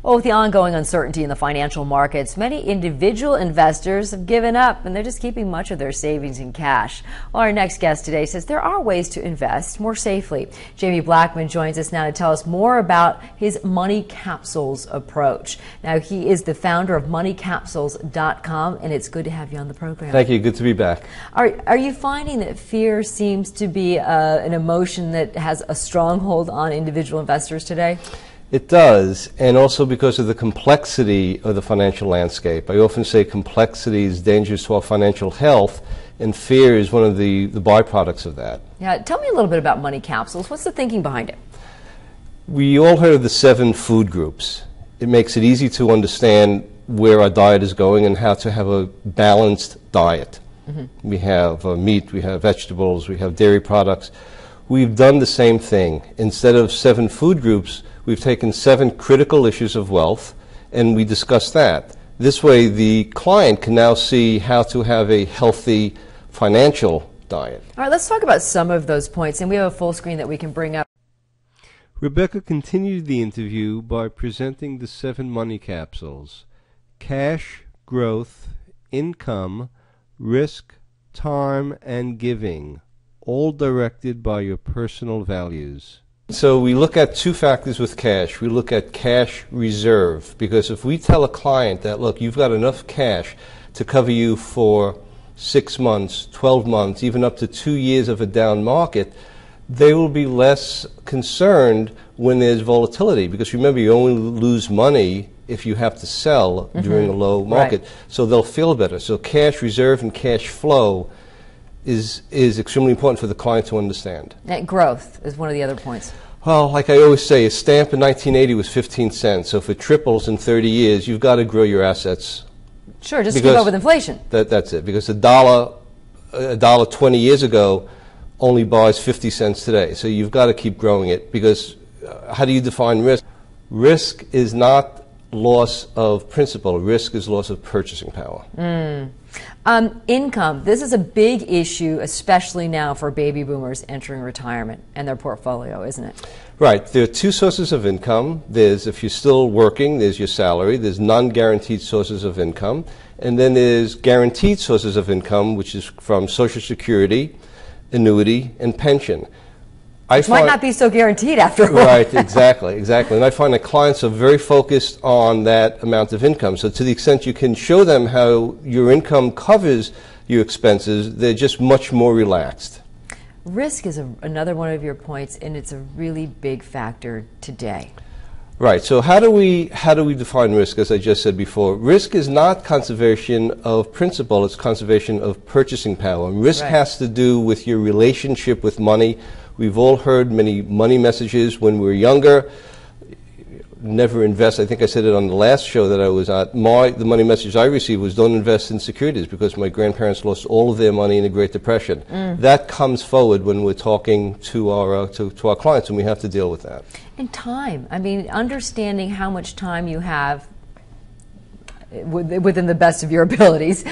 Well, with the ongoing uncertainty in the financial markets, many individual investors have given up and they're just keeping much of their savings in cash. Well, our next guest today says there are ways to invest more safely. Jaimie Blackman joins us now to tell us more about his MoneyCapsules approach. Now, he is the founder of MoneyCapsules.com, and it's good to have you on the program. Thank you. Good to be back. Are you finding that fear seems to be an emotion that has a stronghold on individual investors today? It does, and also because of the complexity of the financial landscape. I often say complexity is dangerous to our financial health, and fear is one of the byproducts of that. Yeah, tell me a little bit about MoneyCapsules. What's the thinking behind it? We all heard of the 7 food groups. It makes it easy to understand where our diet is going and how to have a balanced diet. Mm-hmm. We have meat, we have vegetables, we have dairy products. We've done the same thing. Instead of 7 food groups, we've taken 7 critical issues of wealth, and we discuss that. This way, the client can now see how to have a healthy financial diet. All right, let's talk about some of those points, and we have a full screen that we can bring up. Rebecca continued the interview by presenting the 7 money capsules: cash, growth, income, risk, time, and giving, all directed by your personal values. So we look at 2 factors with cash. We look at cash reserve, because if we tell a client that, look, you've got enough cash to cover you for 6 months, 12 months, even up to 2 years of a down market, they will be less concerned when there's volatility, because remember, you only lose money if you have to sell during a low market. Right. So they'll feel better. So cash reserve and cash flow is extremely important for the client to understand. And growth is one of the other points. Well, like I always say, a stamp in 1980 was 15 cents. So if it triples in 30 years, you've got to grow your assets. Sure, just to keep up with inflation. That's it. Because a dollar 20 years ago only buys 50 cents today. So you've got to keep growing it, because how do you define risk? Risk is not loss of principal. Risk is loss of purchasing power. Income. This is a big issue, especially now for baby boomers entering retirement and their portfolio, isn't it? Right. There are 2 sources of income. There's, if you're still working, there's your salary. There's non-guaranteed sources of income. And then there's guaranteed sources of income, which is from Social Security, annuity, and pension. Which might not be so guaranteed after all. Right, exactly. And I find that clients are very focused on that amount of income. So to the extent you can show them how your income covers your expenses, they're just much more relaxed. Risk is another one of your points, and it's a really big factor today. Right. So how do we define risk? As I just said before, risk is not conservation of principal; it's conservation of purchasing power. And risk has to do with your relationship with money. We've all heard many money messages when we were younger. Never invest. I think I said it on the last show that I was at. The money message I received was, don't invest in securities, because my grandparents lost all of their money in the Great Depression. That comes forward when we're talking to our clients, and we have to deal with that. And time. I mean, understanding how much time you have within the best of your abilities,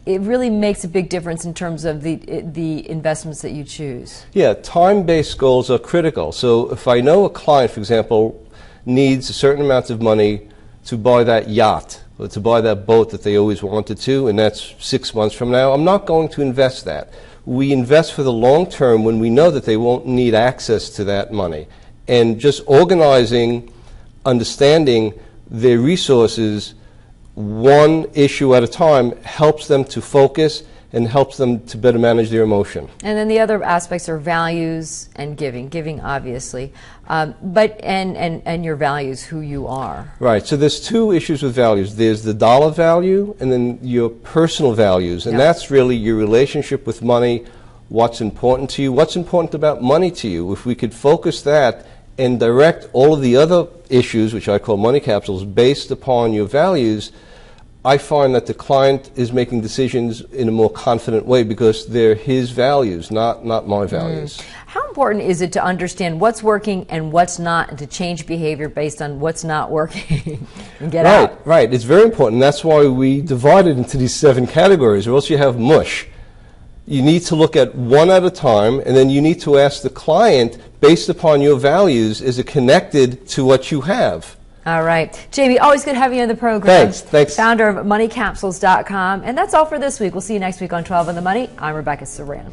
it really makes a big difference in terms of the investments that you choose. Yeah, time-based goals are critical. So if I know a client, for example, needs a certain amount of money to buy that yacht or to buy that boat that they always wanted to, and that's 6 months from now, I'm not going to invest that. We invest for the long term when we know that they won't need access to that money. And just organizing, understanding their resources one issue at a time helps them to focus and helps them to better manage their emotion. And then the other aspects are values and giving. Giving, obviously, but your values, who you are. Right. So there's 2 issues with values. There's the dollar value, and then your personal values, and that's really your relationship with money. What's important to you? What's important about money to you? If we could focus that and direct all of the other issues, which I call money capsules, based upon your values, I find that the client is making decisions in a more confident way because they're his values, not my values. How important is it to understand what's working and what's not, and to change behavior based on what's not working and get out? Right. It's very important. That's why we divide it into these 7 categories, or else you have mush. You need to look at one at a time, and then you need to ask the client, based upon your values, is it connected to what you have? All right. Jaimie, always good having you on the program. Thanks. Founder of MoneyCapsules.com. And that's all for this week. We'll see you next week on 12 on the Money. I'm Rebecca Surran.